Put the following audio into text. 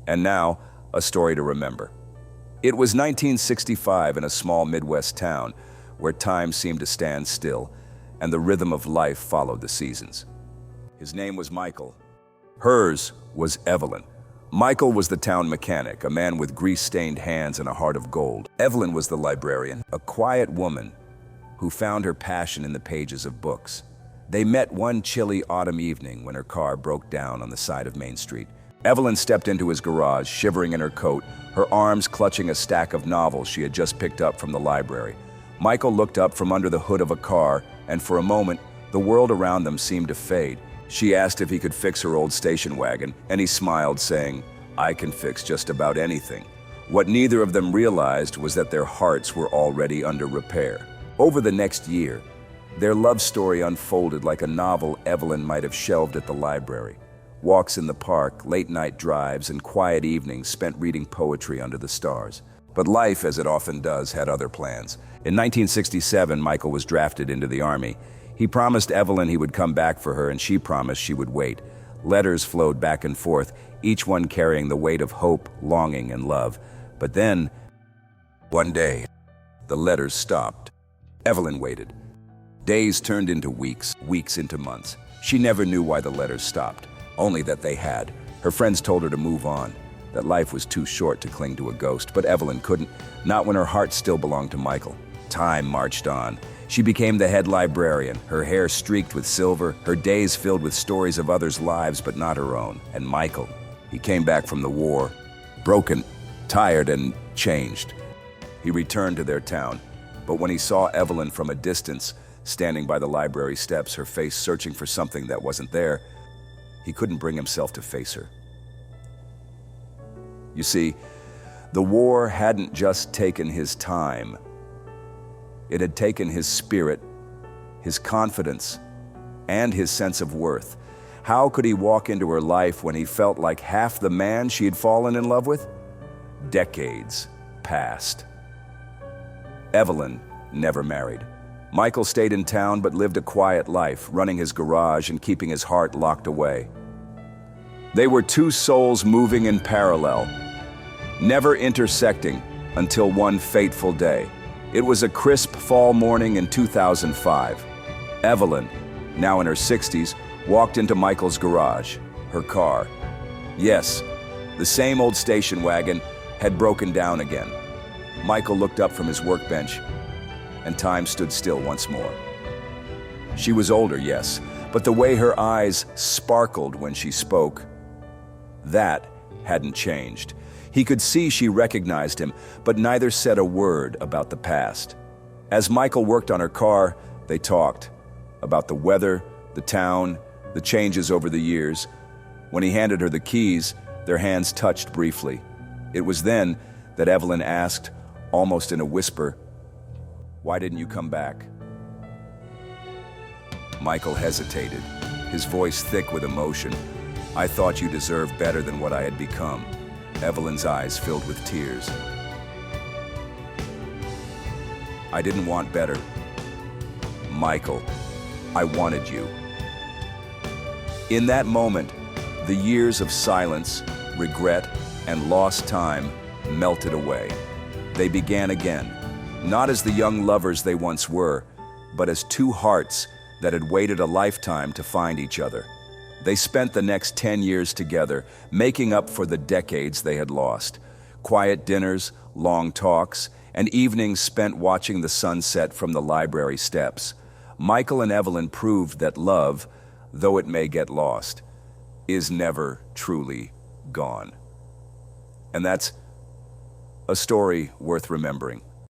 And now, a story to remember. It was 1965 in a small Midwest town where time seemed to stand still and the rhythm of life followed the seasons. His name was Michael. Hers was Evelyn. Michael was the town mechanic, a man with grease-stained hands and a heart of gold. Evelyn was the librarian, a quiet woman who found her passion in the pages of books. They met one chilly autumn evening when her car broke down on the side of Main Street. Evelyn stepped into his garage, shivering in her coat, her arms clutching a stack of novels she had just picked up from the library. Michael looked up from under the hood of a car, and for a moment, the world around them seemed to fade. She asked if he could fix her old station wagon, and he smiled, saying, "I can fix just about anything." What neither of them realized was that their hearts were already under repair. Over the next year, their love story unfolded like a novel Evelyn might have shelved at the library. Walks in the park, late-night drives, and quiet evenings spent reading poetry under the stars. But life, as it often does, had other plans. In 1967, Michael was drafted into the Army. He promised Evelyn he would come back for her, and she promised she would wait. Letters flowed back and forth, each one carrying the weight of hope, longing, and love. But then, one day, the letters stopped. Evelyn waited. Days turned into weeks, weeks into months. She never knew why the letters stopped, only that they had. Her friends told her to move on, that life was too short to cling to a ghost, but Evelyn couldn't, not when her heart still belonged to Michael. Time marched on. She became the head librarian, her hair streaked with silver, her days filled with stories of others' lives but not her own. And Michael, he came back from the war, broken, tired, and changed. He returned to their town, but when he saw Evelyn from a distance, standing by the library steps, her face searching for something that wasn't there, he couldn't bring himself to face her. You see, the war hadn't just taken his time. It had taken his spirit, his confidence, and his sense of worth. How could he walk into her life when he felt like half the man she had fallen in love with? Decades passed. Evelyn never married. Michael stayed in town but lived a quiet life, running his garage and keeping his heart locked away. They were two souls moving in parallel, never intersecting until one fateful day. It was a crisp fall morning in 2005. Evelyn, now in her 60s, walked into Michael's garage, her car. Yes, the same old station wagon had broken down again. Michael looked up from his workbench, and time stood still once more. She was older, yes, but the way her eyes sparkled when she spoke, that hadn't changed. He could see she recognized him, but neither said a word about the past. As Michael worked on her car, they talked about the weather, the town, the changes over the years. When he handed her the keys, their hands touched briefly. It was then that Evelyn asked, almost in a whisper, "Why didn't you come back?" Michael hesitated, his voice thick with emotion. "I thought you deserved better than what I had become." Evelyn's eyes filled with tears. "I didn't want better. Michael, I wanted you." In that moment, the years of silence, regret, and lost time melted away. They began again, not as the young lovers they once were, but as two hearts that had waited a lifetime to find each other. They spent the next 10 years together, making up for the decades they had lost. Quiet dinners, long talks, and evenings spent watching the sunset from the library steps. Michael and Evelyn proved that love, though it may get lost, is never truly gone. And that's a story worth remembering.